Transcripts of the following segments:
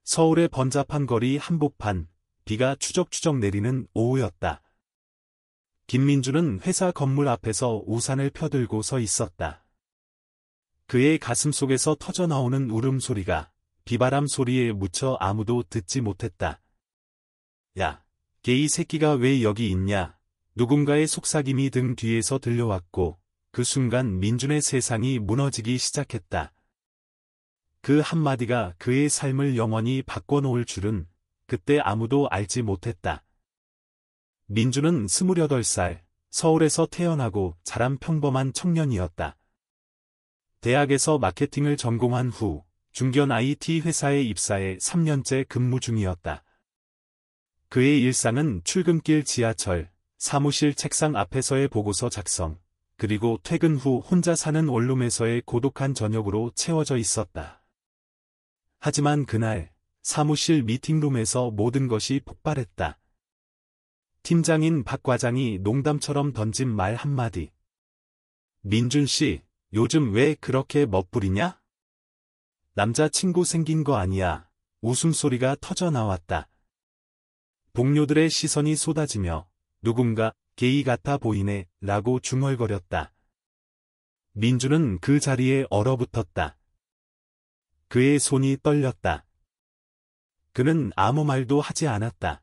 서울의 번잡한 거리 한복판, 비가 추적추적 내리는 오후였다. 김민주는 회사 건물 앞에서 우산을 펴들고 서 있었다. 그의 가슴 속에서 터져나오는 울음소리가 비바람 소리에 묻혀 아무도 듣지 못했다. 야, 걔 이 새끼가 왜 여기 있냐? 누군가의 속삭임이 등 뒤에서 들려왔고, 그 순간 민준의 세상이 무너지기 시작했다. 그 한마디가 그의 삶을 영원히 바꿔놓을 줄은 그때 아무도 알지 못했다. 민준은 28살, 서울에서 태어나고 자란 평범한 청년이었다. 대학에서 마케팅을 전공한 후 중견 IT 회사에 입사해 3년째 근무 중이었다. 그의 일상은 출근길 지하철, 사무실 책상 앞에서의 보고서 작성, 그리고 퇴근 후 혼자 사는 원룸에서의 고독한 저녁으로 채워져 있었다. 하지만 그날, 사무실 미팅룸에서 모든 것이 폭발했다. 팀장인 박 과장이 농담처럼 던진 말 한마디. 민준 씨, 요즘 왜 그렇게 멋부리냐? 남자친구 생긴 거 아니야. 웃음소리가 터져 나왔다. 동료들의 시선이 쏟아지며 누군가 게이 같아 보이네 라고 중얼거렸다. 민준은 그 자리에 얼어붙었다. 그의 손이 떨렸다. 그는 아무 말도 하지 않았다.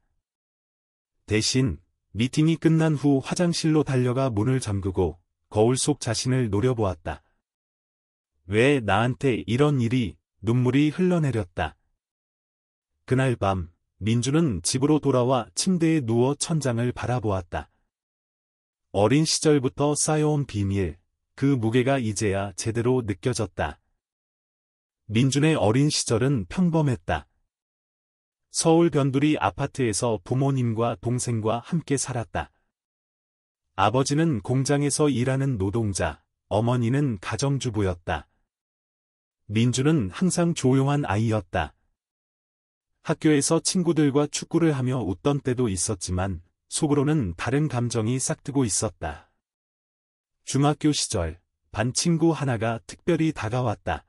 대신 미팅이 끝난 후 화장실로 달려가 문을 잠그고 거울 속 자신을 노려보았다. 왜 나한테 이런 일이? 눈물이 흘러내렸다. 그날 밤 민준은 집으로 돌아와 침대에 누워 천장을 바라보았다. 어린 시절부터 쌓여온 비밀, 그 무게가 이제야 제대로 느껴졌다. 민준의 어린 시절은 평범했다. 서울 변두리 아파트에서 부모님과 동생과 함께 살았다. 아버지는 공장에서 일하는 노동자, 어머니는 가정주부였다. 민준은 항상 조용한 아이였다. 학교에서 친구들과 축구를 하며 웃던 때도 있었지만 속으로는 다른 감정이 싹트고 있었다. 중학교 시절 반 친구 하나가 특별히 다가왔다.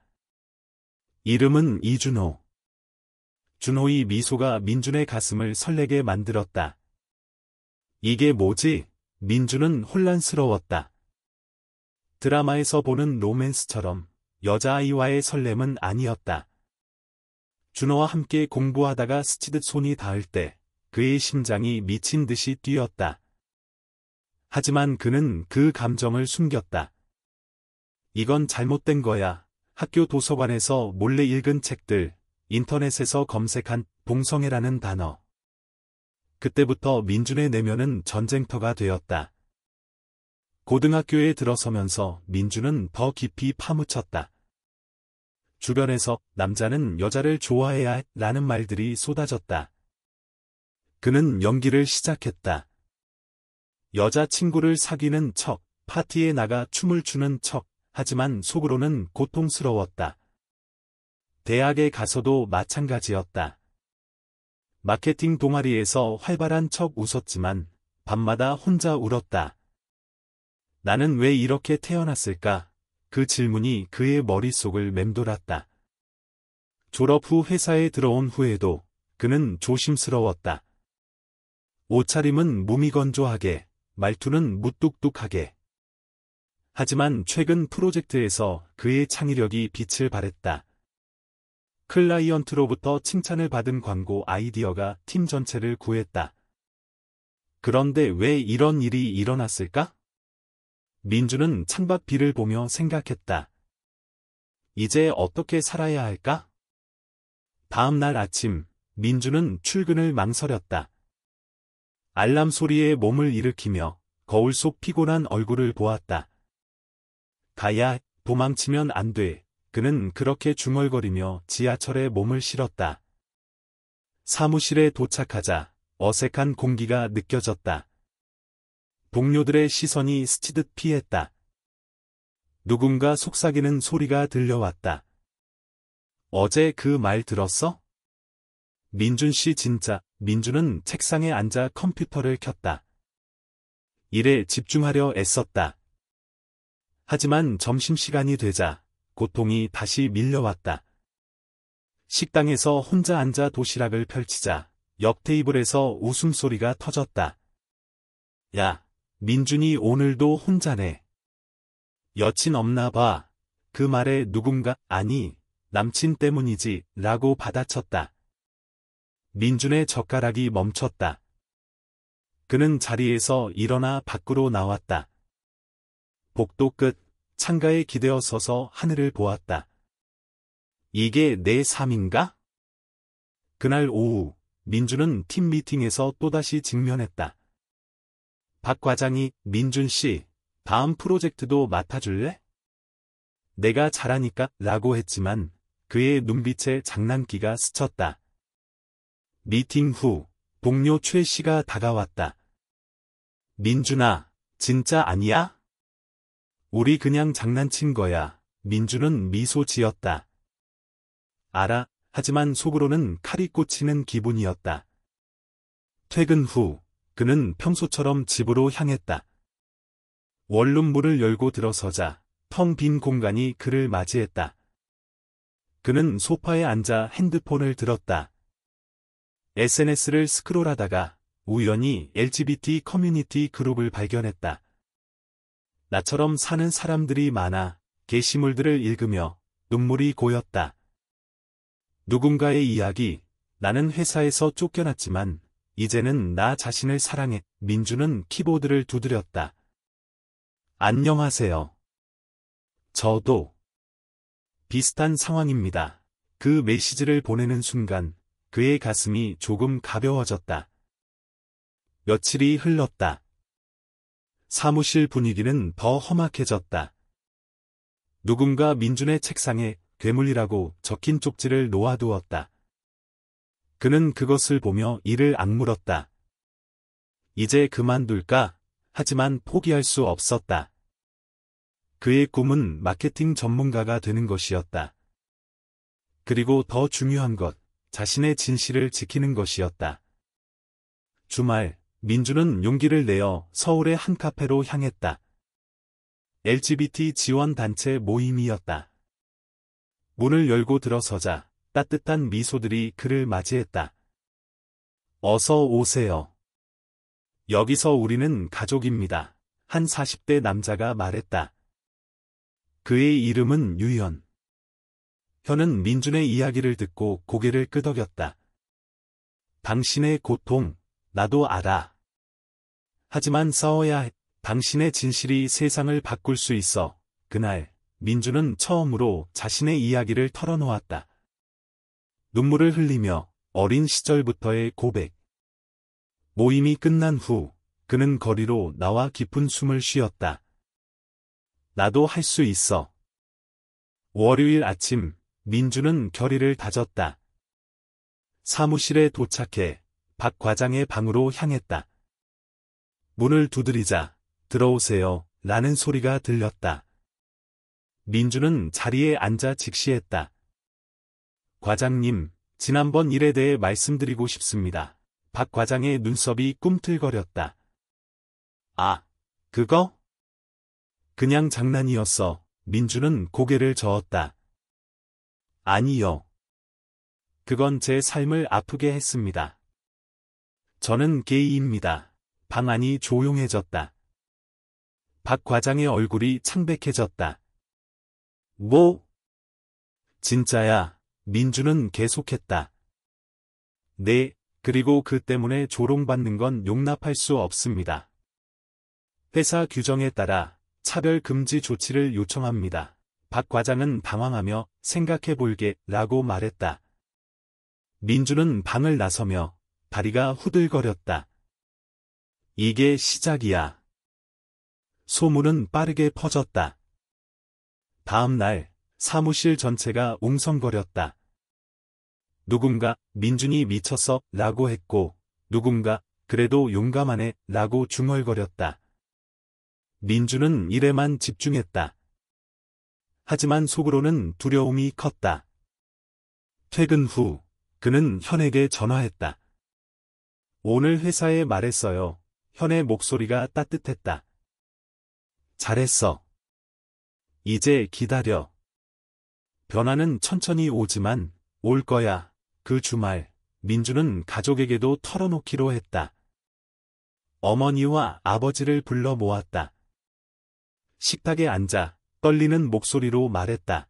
이름은 이준호. 준호의 미소가 민준의 가슴을 설레게 만들었다. 이게 뭐지? 민준은 혼란스러웠다. 드라마에서 보는 로맨스처럼 여자아이와의 설렘은 아니었다. 준호와 함께 공부하다가 스치듯 손이 닿을 때 그의 심장이 미친 듯이 뛰었다. 하지만 그는 그 감정을 숨겼다. 이건 잘못된 거야. 학교 도서관에서 몰래 읽은 책들, 인터넷에서 검색한 동성애라는 단어. 그때부터 민준의 내면은 전쟁터가 되었다. 고등학교에 들어서면서 민준은 더 깊이 파묻혔다. 주변에서 남자는 여자를 좋아해야 해 라는 말들이 쏟아졌다. 그는 연기를 시작했다. 여자친구를 사귀는 척, 파티에 나가 춤을 추는 척, 하지만 속으로는 고통스러웠다. 대학에 가서도 마찬가지였다. 마케팅 동아리에서 활발한 척 웃었지만 밤마다 혼자 울었다. 나는 왜 이렇게 태어났을까? 그 질문이 그의 머릿속을 맴돌았다. 졸업 후 회사에 들어온 후에도 그는 조심스러웠다. 옷차림은 무미건조하게, 말투는 무뚝뚝하게. 하지만 최근 프로젝트에서 그의 창의력이 빛을 발했다. 클라이언트로부터 칭찬을 받은 광고 아이디어가 팀 전체를 구했다. 그런데 왜 이런 일이 일어났을까? 민준은 창밖 비를 보며 생각했다. 이제 어떻게 살아야 할까? 다음 날 아침, 민준은 출근을 망설였다. 알람 소리에 몸을 일으키며 거울 속 피곤한 얼굴을 보았다. 가야, 도망치면 안 돼. 그는 그렇게 중얼거리며 지하철에 몸을 실었다. 사무실에 도착하자 어색한 공기가 느껴졌다. 동료들의 시선이 스치듯 피했다. 누군가 속삭이는 소리가 들려왔다. 어제 그 말 들었어? 민준 씨 진짜. 민준은 책상에 앉아 컴퓨터를 켰다. 일에 집중하려 애썼다. 하지만 점심시간이 되자 고통이 다시 밀려왔다. 식당에서 혼자 앉아 도시락을 펼치자 옆 테이블에서 웃음소리가 터졌다. 야, 민준이 오늘도 혼자네. 여친 없나 봐. 그 말에 누군가 아니, 남친 때문이지 라고 받아쳤다. 민준의 젓가락이 멈췄다. 그는 자리에서 일어나 밖으로 나왔다. 복도 끝 창가에 기대어 서서 하늘을 보았다. 이게 내 삶인가? 그날 오후 민준은 팀 미팅에서 또다시 직면했다. 박 과장이 민준 씨, 다음 프로젝트도 맡아줄래? 내가 잘하니까 라고 했지만 그의 눈빛에 장난기가 스쳤다. 미팅 후 동료 최 씨가 다가왔다. 민준아, 진짜 아니야? 우리 그냥 장난친 거야. 민준은 미소 지었다. 알아, 하지만 속으로는 칼이 꽂히는 기분이었다. 퇴근 후 그는 평소처럼 집으로 향했다. 원룸문을 열고 들어서자 텅 빈 공간이 그를 맞이했다. 그는 소파에 앉아 핸드폰을 들었다. SNS를 스크롤하다가 우연히 LGBT 커뮤니티 그룹을 발견했다. 나처럼 사는 사람들이 많아 게시물들을 읽으며 눈물이 고였다. 누군가의 이야기, 나는 회사에서 쫓겨났지만 이제는 나 자신을 사랑해. 민준은 키보드를 두드렸다. 안녕하세요. 저도 비슷한 상황입니다. 그 메시지를 보내는 순간 그의 가슴이 조금 가벼워졌다. 며칠이 흘렀다. 사무실 분위기는 더 험악해졌다. 누군가 민준의 책상에 괴물이라고 적힌 쪽지를 놓아두었다. 그는 그것을 보며 이를 악물었다. 이제 그만둘까? 하지만 포기할 수 없었다. 그의 꿈은 마케팅 전문가가 되는 것이었다. 그리고 더 중요한 것, 자신의 진실을 지키는 것이었다. 주말, 민준은 용기를 내어 서울의 한 카페로 향했다. LGBT 지원단체 모임이었다. 문을 열고 들어서자 따뜻한 미소들이 그를 맞이했다. 어서 오세요. 여기서 우리는 가족입니다. 한 40대 남자가 말했다. 그의 이름은 유현. 현은 민준의 이야기를 듣고 고개를 끄덕였다. 당신의 고통, 나도 알아. 하지만 싸워야 해. 당신의 진실이 세상을 바꿀 수 있어. 그날, 민준은 처음으로 자신의 이야기를 털어놓았다. 눈물을 흘리며 어린 시절부터의 고백. 모임이 끝난 후, 그는 거리로 나와 깊은 숨을 쉬었다. 나도 할 수 있어. 월요일 아침, 민준은 결의를 다졌다. 사무실에 도착해 박 과장의 방으로 향했다. 문을 두드리자 들어오세요 라는 소리가 들렸다. 민준은 자리에 앉아 직시했다. 과장님, 지난번 일에 대해 말씀드리고 싶습니다. 박 과장의 눈썹이 꿈틀거렸다. 아, 그거? 그냥 장난이었어. 민준은 고개를 저었다. 아니요. 그건 제 삶을 아프게 했습니다. 저는 게이입니다. 방 안이 조용해졌다. 박 과장의 얼굴이 창백해졌다. 뭐? 진짜야. 민준은 계속했다. 네, 그리고 그 때문에 조롱받는 건 용납할 수 없습니다. 회사 규정에 따라 차별 금지 조치를 요청합니다. 박 과장은 당황하며 생각해 볼게 라고 말했다. 민준은 방을 나서며 다리가 후들거렸다. 이게 시작이야. 소문은 빠르게 퍼졌다. 다음 날 사무실 전체가 웅성거렸다. 누군가 민준이 미쳤어 라고 했고 누군가 그래도 용감하네 라고 중얼거렸다. 민준은 일에만 집중했다. 하지만 속으로는 두려움이 컸다. 퇴근 후 그는 현에게 전화했다. 오늘 회사에 말했어요. 현의 목소리가 따뜻했다. 잘했어. 이제 기다려. 변화는 천천히 오지만 올 거야. 그 주말, 민주는 가족에게도 털어놓기로 했다. 어머니와 아버지를 불러 모았다. 식탁에 앉아 떨리는 목소리로 말했다.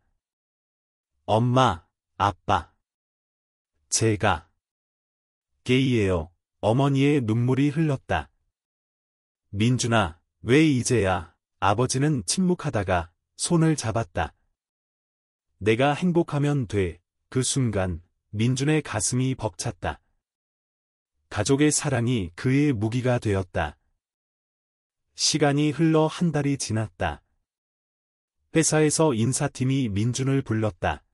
엄마, 아빠. 제가 게이예요. 어머니의 눈물이 흘렀다. 민준아, 왜 이제야? 아버지는 침묵하다가 손을 잡았다. 내가 행복하면 돼. 그 순간 민준의 가슴이 벅찼다. 가족의 사랑이 그의 무기가 되었다. 시간이 흘러 한 달이 지났다. 회사에서 인사팀이 민준을 불렀다.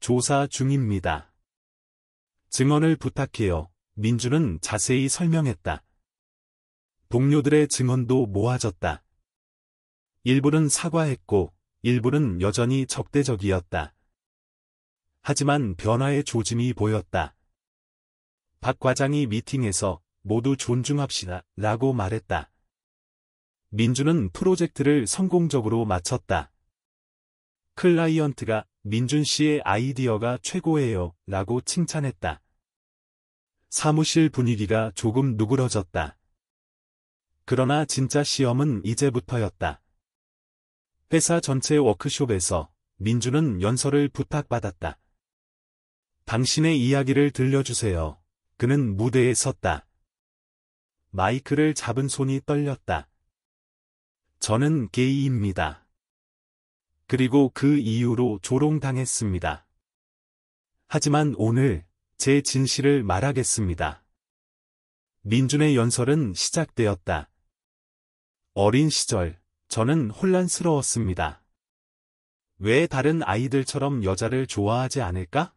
조사 중입니다. 증언을 부탁해요. 민준은 자세히 설명했다. 동료들의 증언도 모아졌다. 일부는 사과했고, 일부는 여전히 적대적이었다. 하지만 변화의 조짐이 보였다. 박 과장이 미팅에서 모두 존중합시다 라고 말했다. 민준은 프로젝트를 성공적으로 마쳤다. 클라이언트가 민준 씨의 아이디어가 최고예요 라고 칭찬했다. 사무실 분위기가 조금 누그러졌다. 그러나 진짜 시험은 이제부터였다. 회사 전체 워크숍에서 민준은 연설을 부탁받았다. 당신의 이야기를 들려주세요. 그는 무대에 섰다. 마이크를 잡은 손이 떨렸다. 저는 게이입니다. 그리고 그 이유로 조롱당했습니다. 하지만 오늘 제 진실을 말하겠습니다. 민준의 연설은 시작되었다. 어린 시절, 저는 혼란스러웠습니다. 왜 다른 아이들처럼 여자를 좋아하지 않을까?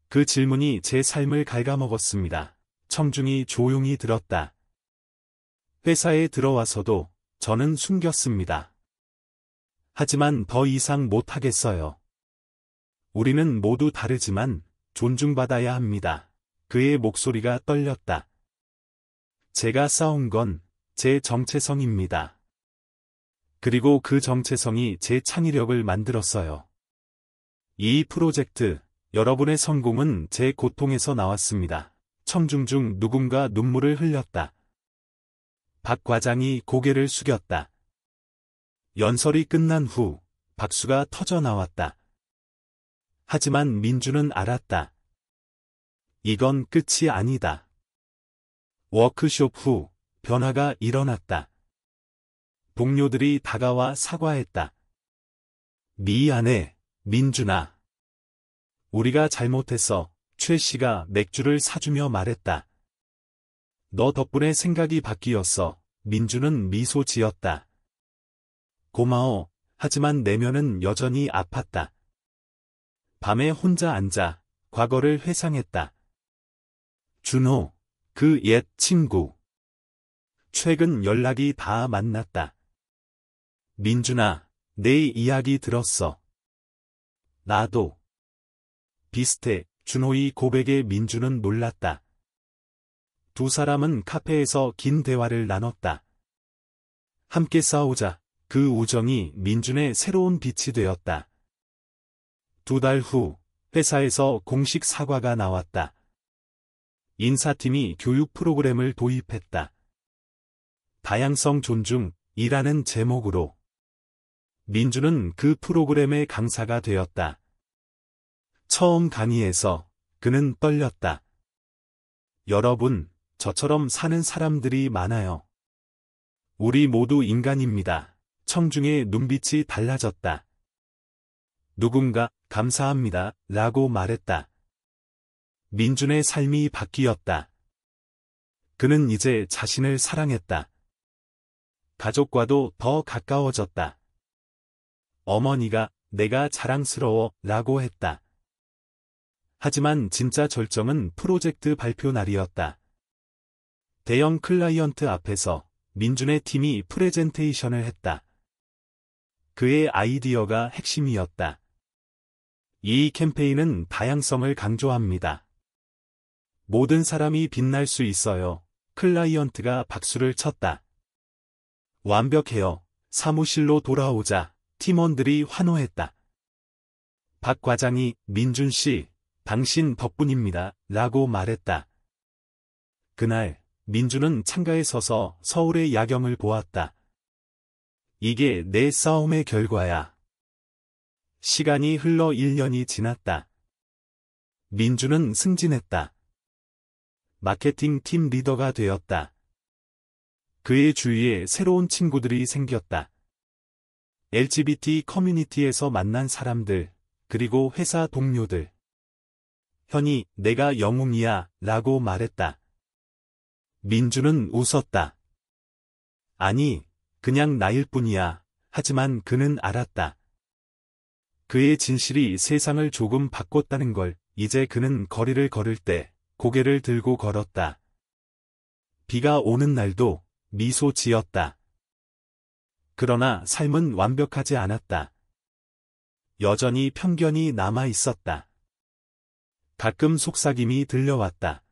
그 질문이 제 삶을 갉아먹었습니다. 청중이 조용히 들었다. 회사에 들어와서도 저는 숨겼습니다. 하지만 더 이상 못하겠어요. 우리는 모두 다르지만 존중받아야 합니다. 그의 목소리가 떨렸다. 제가 쌓은 건 제 정체성입니다. 그리고 그 정체성이 제 창의력을 만들었어요. 이 프로젝트, 여러분의 성공은 제 고통에서 나왔습니다. 청중 중 누군가 눈물을 흘렸다. 박 과장이 고개를 숙였다. 연설이 끝난 후 박수가 터져 나왔다. 하지만 민준은 알았다. 이건 끝이 아니다. 워크숍 후 변화가 일어났다. 동료들이 다가와 사과했다. 미안해, 민준아. 우리가 잘못했어. 최 씨가 맥주를 사주며 말했다. 너 덕분에 생각이 바뀌었어. 민준은 미소 지었다. 고마워. 하지만 내면은 여전히 아팠다. 밤에 혼자 앉아 과거를 회상했다. 준호, 그 옛 친구. 최근 연락이 다 만났다. 민준아, 내 이야기 들었어. 나도. 비슷해. 준호의 고백에 민준은 놀랐다. 두 사람은 카페에서 긴 대화를 나눴다. 함께 싸우자. 그 우정이 민준의 새로운 빛이 되었다. 2달 후, 회사에서 공식 사과가 나왔다. 인사팀이 교육 프로그램을 도입했다. 다양성 존중이라는 제목으로. 민준은 그 프로그램의 강사가 되었다. 처음 강의에서 그는 떨렸다. 여러분, 저처럼 사는 사람들이 많아요. 우리 모두 인간입니다. 청중의 눈빛이 달라졌다. 누군가 감사합니다 라고 말했다. 민준의 삶이 바뀌었다. 그는 이제 자신을 사랑했다. 가족과도 더 가까워졌다. 어머니가 내가 자랑스러워 라고 했다. 하지만 진짜 절정은 프로젝트 발표 날이었다. 대형 클라이언트 앞에서 민준의 팀이 프레젠테이션을 했다. 그의 아이디어가 핵심이었다. 이 캠페인은 다양성을 강조합니다. 모든 사람이 빛날 수 있어요. 클라이언트가 박수를 쳤다. 완벽해요. 사무실로 돌아오자 팀원들이 환호했다. 박 과장이 민준 씨, 당신 덕분입니다. 라고 말했다. 그날 민준은 창가에 서서 서울의 야경을 보았다. 이게 내 싸움의 결과야. 시간이 흘러 1년이 지났다. 민준은 승진했다. 마케팅 팀 리더가 되었다. 그의 주위에 새로운 친구들이 생겼다. LGBT 커뮤니티에서 만난 사람들, 그리고 회사 동료들. 현이 내가 영웅이야 라고 말했다. 민준은 웃었다. 아니, 그냥 나일 뿐이야. 하지만 그는 알았다. 그의 진실이 세상을 조금 바꿨다는 걸. 이제 그는 거리를 걸을 때 고개를 들고 걸었다. 비가 오는 날도 미소 지었다. 그러나 삶은 완벽하지 않았다. 여전히 편견이 남아 있었다. 가끔 속삭임이 들려왔다.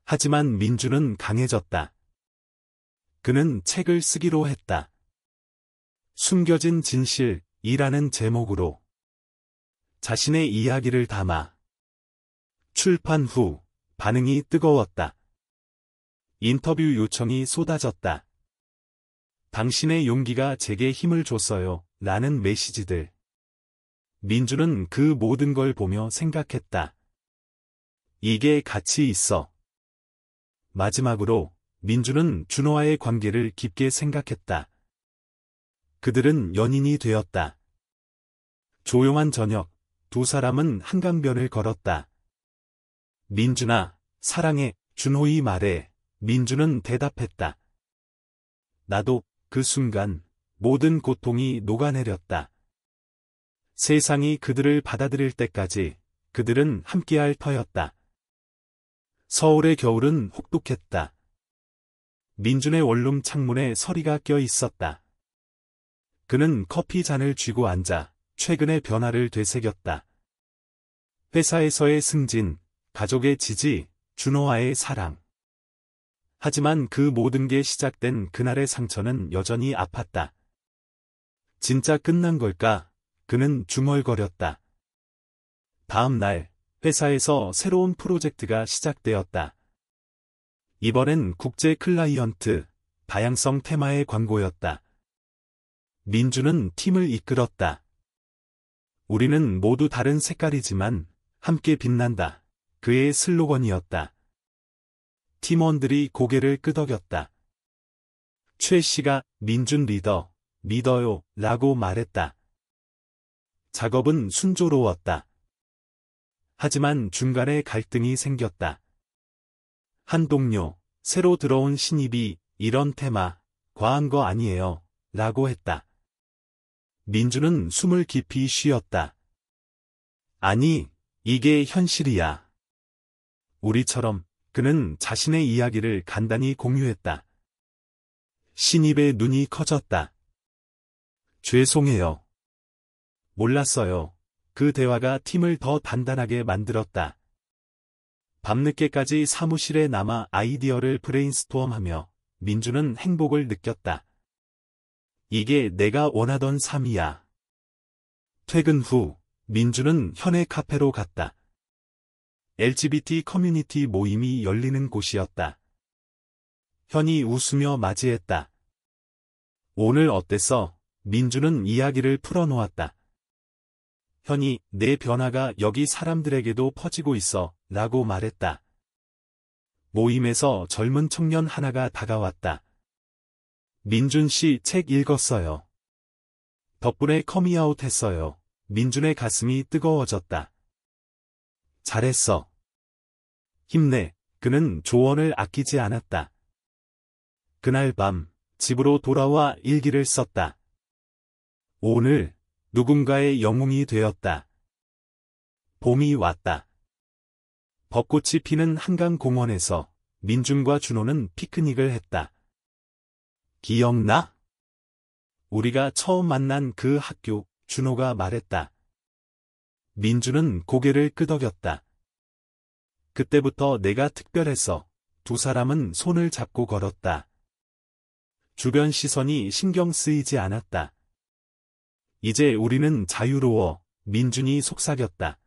하지만 민준은 강해졌다. 그는 책을 쓰기로 했다. 숨겨진 진실이라는 제목으로 자신의 이야기를 담아. 출판 후 반응이 뜨거웠다. 인터뷰 요청이 쏟아졌다. 당신의 용기가 제게 힘을 줬어요. 라는 메시지들. 민준은 그 모든 걸 보며 생각했다. 이게 가치 있어. 마지막으로 민준은 준호와의 관계를 깊게 생각했다. 그들은 연인이 되었다. 조용한 저녁, 두 사람은 한강변을 걸었다. 민준아, 사랑해. 준호의 말에 민준은 대답했다. 나도. 그 순간 모든 고통이 녹아내렸다. 세상이 그들을 받아들일 때까지 그들은 함께할 터였다. 서울의 겨울은 혹독했다. 민준의 원룸 창문에 서리가 껴 있었다. 그는 커피 잔을 쥐고 앉아 최근의 변화를 되새겼다. 회사에서의 승진, 가족의 지지, 준호와의 사랑. 하지만 그 모든 게 시작된 그날의 상처는 여전히 아팠다. 진짜 끝난 걸까? 그는 중얼거렸다. 다음 날, 회사에서 새로운 프로젝트가 시작되었다. 이번엔 국제 클라이언트, 다양성 테마의 광고였다. 민준은 팀을 이끌었다. 우리는 모두 다른 색깔이지만 함께 빛난다. 그의 슬로건이었다. 팀원들이 고개를 끄덕였다. 최 씨가 민준 리더, 믿어요 라고 말했다. 작업은 순조로웠다. 하지만 중간에 갈등이 생겼다. 한 동료, 새로 들어온 신입이 이런 테마, 과한 거 아니에요 라고 했다. 민준은 숨을 깊이 쉬었다. 아니, 이게 현실이야. 우리처럼. 그는 자신의 이야기를 간단히 공유했다. 신입의 눈이 커졌다. 죄송해요. 몰랐어요. 그 대화가 팀을 더 단단하게 만들었다. 밤늦게까지 사무실에 남아 아이디어를 브레인스토엄하며 민준은 행복을 느꼈다. 이게 내가 원하던 삶이야. 퇴근 후 민준은 현의 카페로 갔다. LGBT 커뮤니티 모임이 열리는 곳이었다. 현이 웃으며 맞이했다. 오늘 어땠어? 민준은 이야기를 풀어놓았다. 현이 내 변화가 여기 사람들에게도 퍼지고 있어 라고 말했다. 모임에서 젊은 청년 하나가 다가왔다. 민준 씨 책 읽었어요. 덕분에 커미아웃 했어요. 민준의 가슴이 뜨거워졌다. 잘했어. 힘내. 그는 조언을 아끼지 않았다. 그날 밤 집으로 돌아와 일기를 썼다. 오늘 누군가의 영웅이 되었다. 봄이 왔다. 벚꽃이 피는 한강공원에서 민준과 준호는 피크닉을 했다. 기억나? 우리가 처음 만난 그 학교, 준호가 말했다. 민준은 고개를 끄덕였다. 그때부터 내가 특별했어. 두 사람은 손을 잡고 걸었다. 주변 시선이 신경 쓰이지 않았다. 이제 우리는 자유로워. 민준이 속삭였다.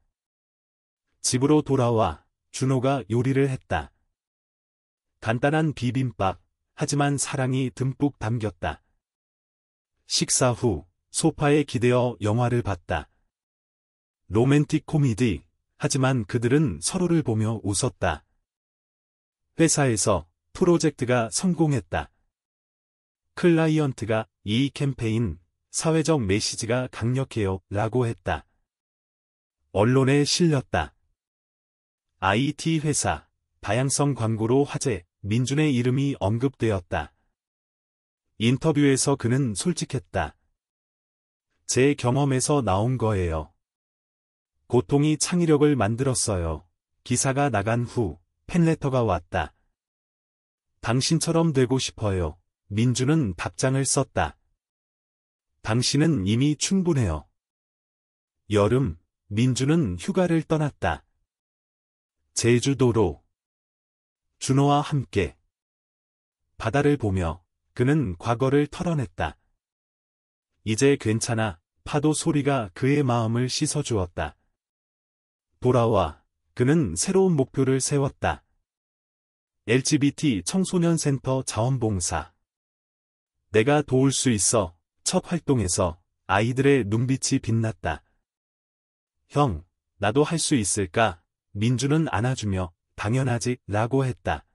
집으로 돌아와 준호가 요리를 했다. 간단한 비빔밥, 하지만 사랑이 듬뿍 담겼다. 식사 후 소파에 기대어 영화를 봤다. 로맨틱 코미디, 하지만 그들은 서로를 보며 웃었다. 회사에서 프로젝트가 성공했다. 클라이언트가 이 캠페인, 사회적 메시지가 강력해요 라고 했다. 언론에 실렸다. IT 회사, 다양성 광고로 화제, 민준의 이름이 언급되었다. 인터뷰에서 그는 솔직했다. 제 경험에서 나온 거예요. 고통이 창의력을 만들었어요. 기사가 나간 후 팬레터가 왔다. 당신처럼 되고 싶어요. 민준은 답장을 썼다. 당신은 이미 충분해요. 여름, 민준은 휴가를 떠났다. 제주도로. 준호와 함께. 바다를 보며 그는 과거를 털어냈다. 이제 괜찮아. 파도 소리가 그의 마음을 씻어주었다. 돌아와. 그는 새로운 목표를 세웠다. LGBT 청소년 센터 자원봉사. 내가 도울 수 있어. 첫 활동에서 아이들의 눈빛이 빛났다. 형, 나도 할 수 있을까? 민준은 안아주며 당연하지 라고 했다.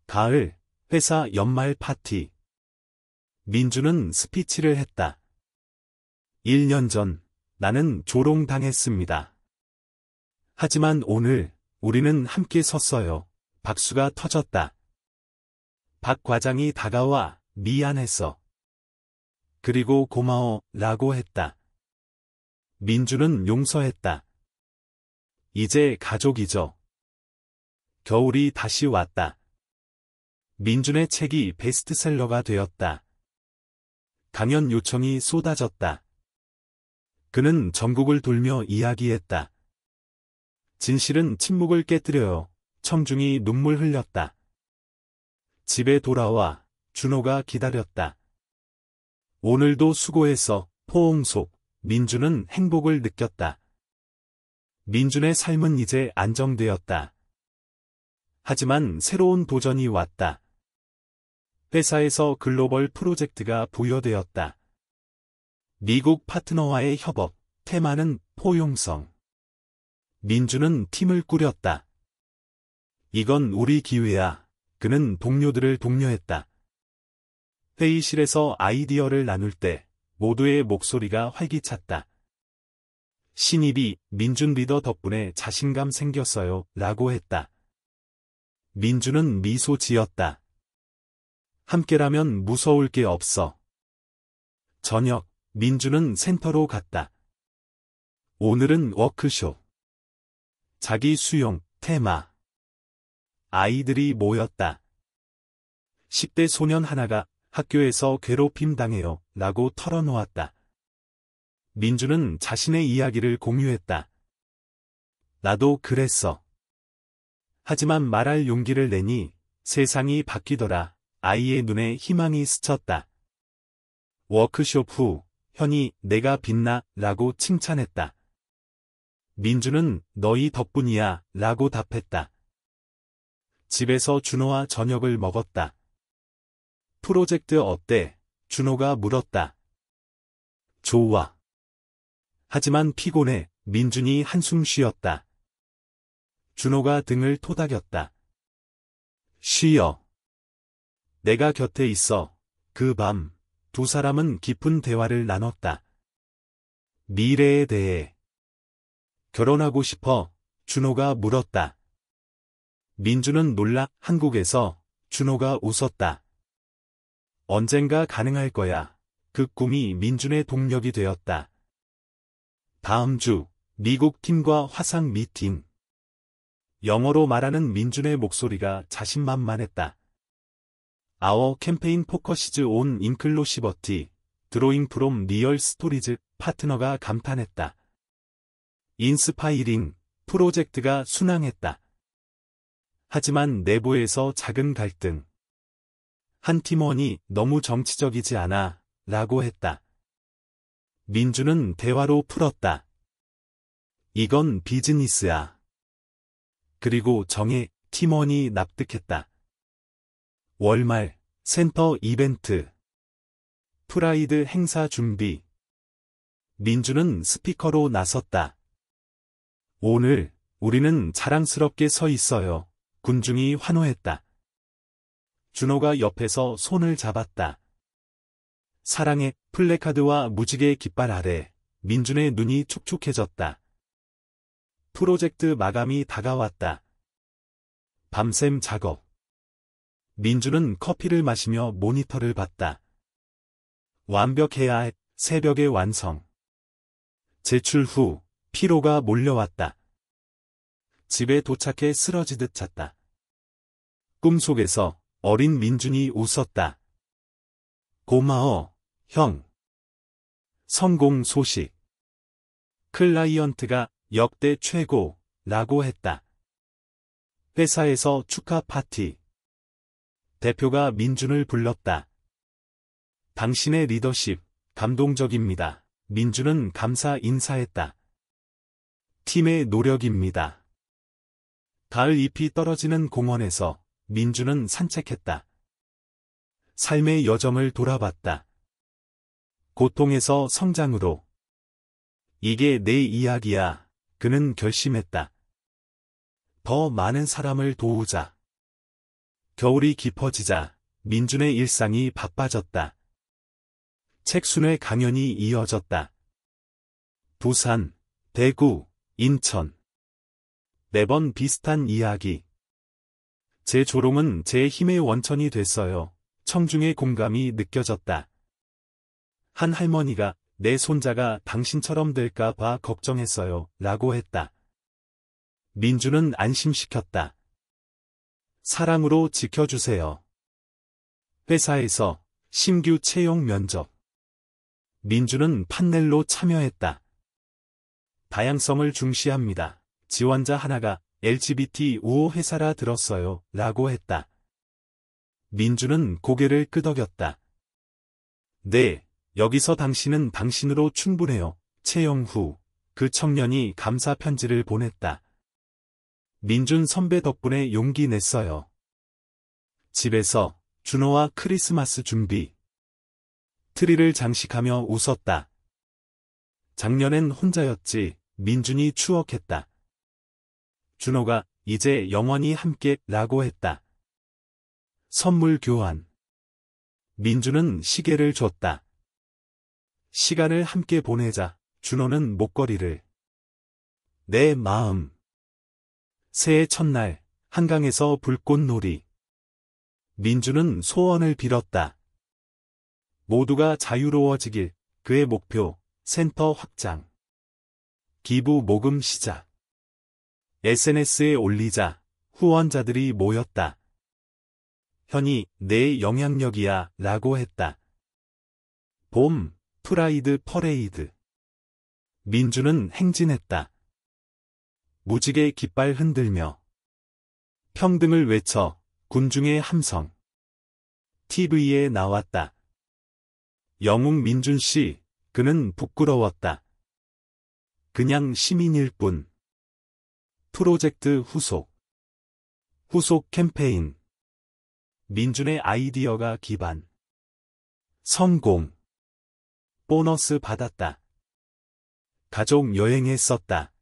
가을, 회사 연말 파티. 민준은 스피치를 했다. 1년 전, 나는 조롱당했습니다. 하지만 오늘, 우리는 함께 섰어요. 박수가 터졌다. 박 과장이 다가와 미안했어. 그리고 고마워 라고 했다. 민준은 용서했다. 이제 가족이죠. 겨울이 다시 왔다. 민준의 책이 베스트셀러가 되었다. 강연 요청이 쏟아졌다. 그는 전국을 돌며 이야기했다. 진실은 침묵을 깨뜨려요. 청중이 눈물 흘렸다. 집에 돌아와 준호가 기다렸다. 오늘도 수고했어. 포옹 속 민준은 행복을 느꼈다. 민준의 삶은 이제 안정되었다. 하지만 새로운 도전이 왔다. 회사에서 글로벌 프로젝트가 부여되었다. 미국 파트너와의 협업, 테마는 포용성. 민준은 팀을 꾸렸다. 이건 우리 기회야. 그는 동료들을 독려했다. 회의실에서 아이디어를 나눌 때 모두의 목소리가 활기찼다. 신입이 민준 리더 덕분에 자신감 생겼어요 라고 했다. 민준은 미소 지었다. 함께라면 무서울 게 없어. 저녁, 민준은 센터로 갔다. 오늘은 워크숍. 자기 수용, 테마. 아이들이 모였다. 10대 소년 하나가 학교에서 괴롭힘 당해요 라고 털어놓았다. 민준은 자신의 이야기를 공유했다. 나도 그랬어. 하지만 말할 용기를 내니 세상이 바뀌더라. 아이의 눈에 희망이 스쳤다. 워크숍 후 현이 내가 빛나 라고 칭찬했다. 민준은 너희 덕분이야 라고 답했다. 집에서 준호와 저녁을 먹었다. 프로젝트 어때? 준호가 물었다. 좋아. 하지만 피곤해. 민준이 한숨 쉬었다. 준호가 등을 토닥였다. 쉬어. 내가 곁에 있어. 그 밤, 두 사람은 깊은 대화를 나눴다. 미래에 대해. 결혼하고 싶어? 준호가 물었다. 민준은 놀라 한국에서. 준호가 웃었다. 언젠가 가능할 거야. 그 꿈이 민준의 동력이 되었다. 다음 주, 미국 팀과 화상 미팅. 영어로 말하는 민준의 목소리가 자신만만했다. Our campaign focuses on inclusivity, drawing from real stories, 파트너가 감탄했다. 인스파이링, 프로젝트가 순항했다. 하지만 내부에서 작은 갈등. 한 팀원이 너무 정치적이지 않아, 라고 했다. 민주는 대화로 풀었다. 이건 비즈니스야. 그리고 정의 팀원이 납득했다. 월말 센터 이벤트. 프라이드 행사 준비. 민주는 스피커로 나섰다. 오늘 우리는 자랑스럽게 서 있어요. 군중이 환호했다. 준호가 옆에서 손을 잡았다. 사랑의 플래카드와 무지개 깃발 아래 민준의 눈이 촉촉해졌다. 프로젝트 마감이 다가왔다. 밤샘 작업. 민준은 커피를 마시며 모니터를 봤다. 완벽해야 해. 새벽의 완성. 제출 후 피로가 몰려왔다. 집에 도착해 쓰러지듯 잤다. 꿈속에서 어린 민준이 웃었다. 고마워, 형. 성공 소식. 클라이언트가 역대 최고라고 했다. 회사에서 축하 파티. 대표가 민준을 불렀다. 당신의 리더십, 감동적입니다. 민준은 감사 인사했다. 팀의 노력입니다. 가을 잎이 떨어지는 공원에서 민준은 산책했다. 삶의 여정을 돌아봤다. 고통에서 성장으로. 이게 내 이야기야. 그는 결심했다. 더 많은 사람을 도우자. 겨울이 깊어지자 민준의 일상이 바빠졌다. 책순회 강연이 이어졌다. 부산, 대구, 인천. 매번 비슷한 이야기. 제 조롱은 제 힘의 원천이 됐어요. 청중의 공감이 느껴졌다. 한 할머니가 내 손자가 당신처럼 될까 봐 걱정했어요. 라고 했다. 민준은 안심시켰다. 사랑으로 지켜주세요. 회사에서 신규 채용 면접. 민준은 판넬로 참여했다. 다양성을 중시합니다. 지원자 하나가 LGBT 우호 회사라 들었어요. 라고 했다. 민준은 고개를 끄덕였다. 네, 여기서 당신은 당신으로 충분해요. 채용 후 그 청년이 감사 편지를 보냈다. 민준 선배 덕분에 용기 냈어요. 집에서 준호와 크리스마스 준비. 트리를 장식하며 웃었다. 작년엔 혼자였지. 민준이 추억했다. 준호가 이제 영원히 함께 라고 했다. 선물 교환. 민준은 시계를 줬다. 시간을 함께 보내자. 준호는 목걸이를. 내 마음. 새해 첫날 한강에서 불꽃놀이. 민준은 소원을 빌었다. 모두가 자유로워지길. 그의 목표, 센터 확장. 기부 모금 시작. SNS에 올리자 후원자들이 모였다. 현이 내 영향력이야 라고 했다. 봄, 프라이드 퍼레이드. 민준은 행진했다. 무지개 깃발 흔들며 평등을 외쳐 군중의 함성. TV에 나왔다. 영웅 민준 씨, 그는 부끄러웠다. 그냥 시민일 뿐. 프로젝트 후속. 후속 캠페인. 민준의 아이디어가 기반. 성공. 보너스 받았다. 가족 여행에 썼다.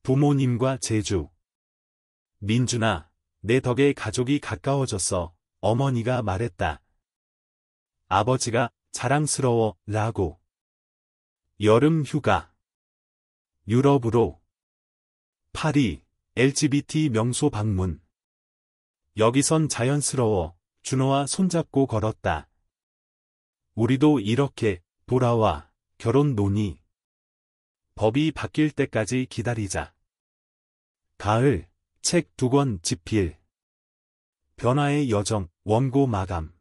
부모님과 제주. 민준아, 내 덕에 가족이 가까워졌어. 어머니가 말했다. 아버지가 자랑스러워 라고. 여름 휴가. 유럽으로. 파리, LGBT 명소 방문. 여기선 자연스러워. 준호와 손잡고 걸었다. 우리도 이렇게 돌아와. 결혼 논의. 법이 바뀔 때까지 기다리자. 가을, 책 2권 집필. 변화의 여정, 원고 마감.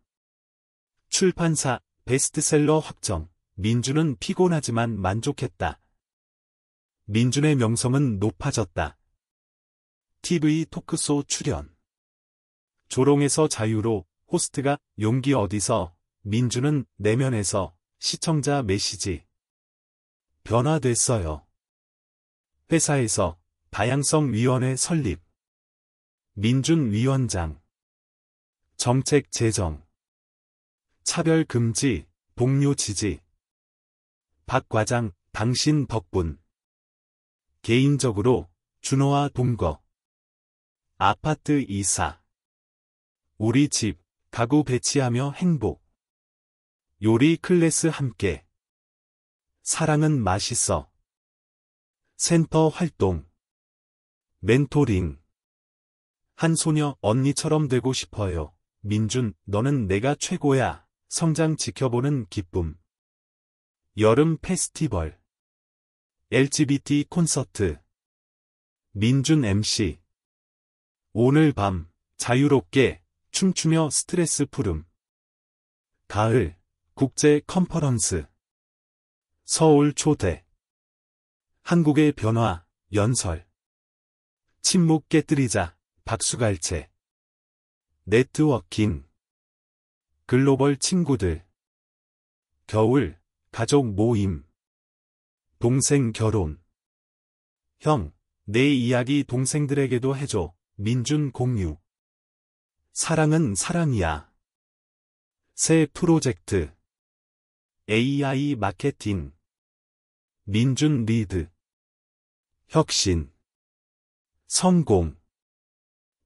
출판사, 베스트셀러 확정. 민준은 피곤하지만 만족했다. 민준의 명성은 높아졌다. TV 토크쇼 출연. 조롱에서 자유로. 호스트가 용기 어디서. 민준은 내면에서. 시청자 메시지. 변화됐어요. 회사에서 다양성위원회 설립, 민준위원장, 정책 제정, 차별 금지, 동료 지지. 박 과장, 당신 덕분. 개인적으로 준호와 동거. 아파트 이사. 우리 집, 가구 배치하며 행복. 요리 클래스 함께. 사랑은 맛있어. 센터 활동. 멘토링. 한 소녀 언니처럼 되고 싶어요. 민준, 너는 내가 최고야. 성장 지켜보는 기쁨. 여름 페스티벌. LGBT 콘서트. 민준 MC. 오늘 밤, 자유롭게, 춤추며 스트레스 푸름. 가을, 국제 컨퍼런스. 서울 초대. 한국의 변화, 연설. 침묵 깨뜨리자, 박수갈채. 네트워킹. 글로벌 친구들. 겨울, 가족 모임. 동생 결혼. 형, 내 이야기 동생들에게도 해줘. 민준 공유. 사랑은 사랑이야. 새 프로젝트. AI 마케팅. 민준 리드. 혁신. 성공.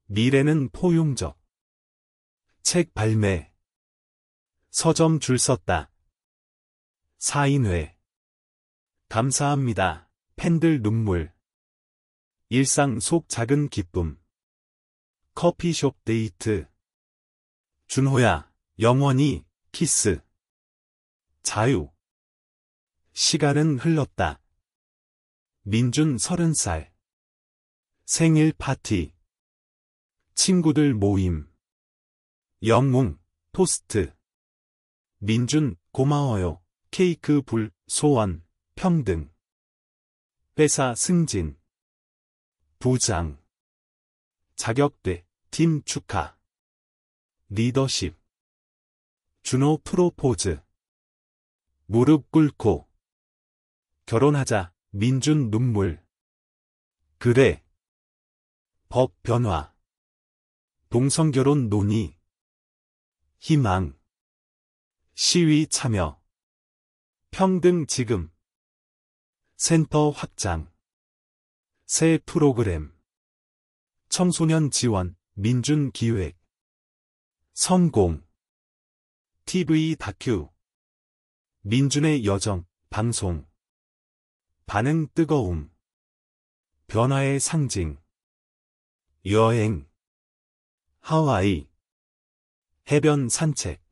미래는 포용적. 책 발매. 서점 줄 섰다. 사인회. 감사합니다. 팬들 눈물. 일상 속 작은 기쁨. 커피숍 데이트. 준호야, 영원히, 키스. 자유. 시간은 흘렀다. 민준 30살. 생일 파티. 친구들 모임. 영웅, 토스트. 민준, 고마워요. 케이크 불, 소원, 평등. 회사 승진. 부장. 자격대, 팀 축하. 리더십. 준호 프로포즈. 무릎 꿇고. 결혼하자, 민준 눈물. 그래. 법 변화. 동성결혼 논의. 희망. 시위 참여. 평등 지금. 센터 확장. 새 프로그램. 청소년 지원, 민준 기획. 성공. TV 다큐. 민준의 여정, 방송. 반응 뜨거움. 변화의 상징. 여행. 하와이. 해변 산책.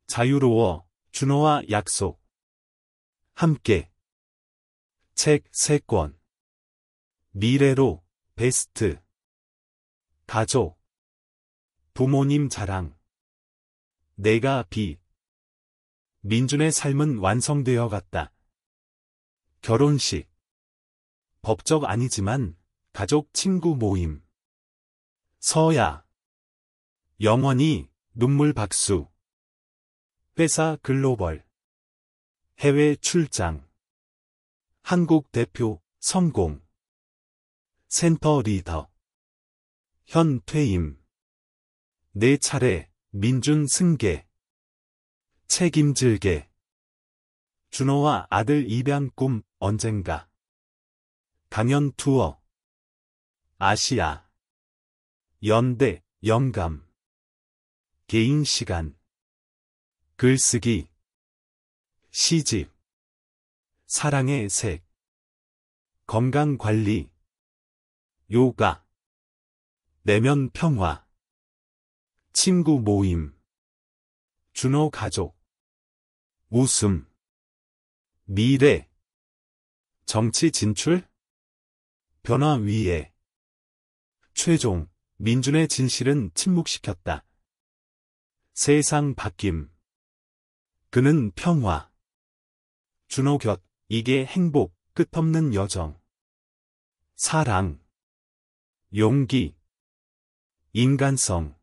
자유로워, 준호와 약속. 함께. 책 3권. 미래로, 베스트. 가족. 부모님 자랑. 내가 비. 민준의 삶은 완성되어 갔다. 결혼식. 법적 아니지만, 가족 친구 모임. 서야. 영원히, 눈물 박수. 회사 글로벌. 해외 출장. 한국 대표, 성공. 센터 리더. 현 퇴임. 내 차례, 민준 승계. 책임질게. 준호와 아들 입양 꿈, 언젠가. 강연 투어. 아시아. 연대, 영감. 개인 시간. 글쓰기. 시집. 사랑의 색. 건강관리. 요가. 내면 평화. 친구 모임. 준호 가족. 웃음. 미래. 정치 진출? 변화 위에. 최종, 민준의 진실은 침묵시켰다. 세상 바뀜. 그는 평화. 준호 곁, 이게 행복, 끝없는 여정. 사랑. 용기. 인간성.